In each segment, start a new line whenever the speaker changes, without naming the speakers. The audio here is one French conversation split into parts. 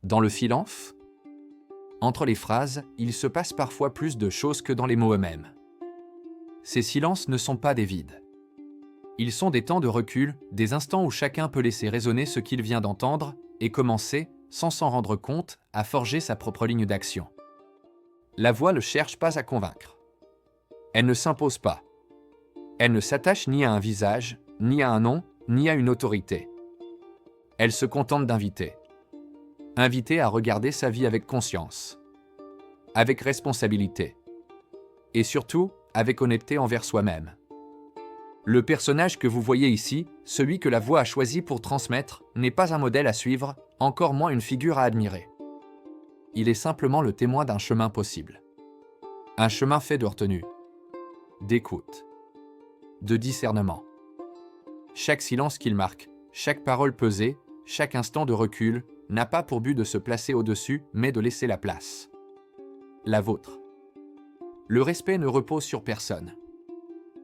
Dans le silence, entre les phrases, il se passe parfois plus de choses que dans les mots eux-mêmes. Ces silences ne sont pas des vides. Ils sont des temps de recul, des instants où chacun peut laisser résonner ce qu'il vient d'entendre et commencer, sans s'en rendre compte, à forger sa propre ligne d'action. La voix ne cherche pas à convaincre. Elle ne s'impose pas. Elle ne s'attache ni à un visage, ni à un nom, ni à une autorité. Elle se contente d'inviter. Inviter à regarder sa vie avec conscience, avec responsabilité, et surtout avec honnêteté envers soi-même. Le personnage que vous voyez ici, celui que la voix a choisi pour transmettre, n'est pas un modèle à suivre, encore moins une figure à admirer. Il est simplement le témoin d'un chemin possible. Un chemin fait de retenue, d'écoute, de discernement. Chaque silence qu'il marque, chaque parole pesée, chaque instant de recul, n'a pas pour but de se placer au-dessus, mais de laisser la place. La vôtre. Le respect ne repose sur personne.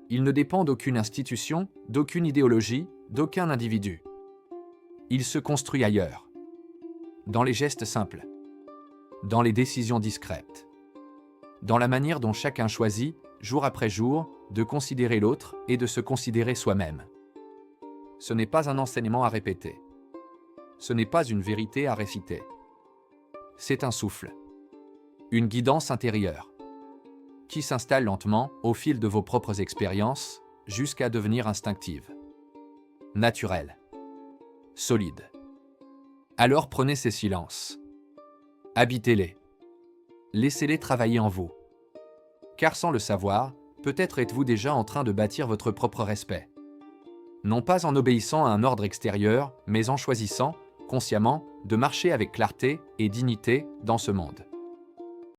Il ne dépend d'aucune institution, d'aucune idéologie, d'aucun individu. Il se construit ailleurs. Dans les gestes simples. Dans les décisions discrètes. Dans la manière dont chacun choisit, jour après jour, de considérer l'autre et de se considérer soi-même. Ce n'est pas un enseignement à répéter. Ce n'est pas une vérité à réciter. C'est un souffle. Une guidance intérieure qui s'installe lentement au fil de vos propres expériences jusqu'à devenir instinctive, naturelle, solide. Alors prenez ces silences. Habitez-les. Laissez-les travailler en vous. Car sans le savoir, peut-être êtes-vous déjà en train de bâtir votre propre respect. Non pas en obéissant à un ordre extérieur, mais en choisissant, consciemment, de marcher avec clarté et dignité dans ce monde.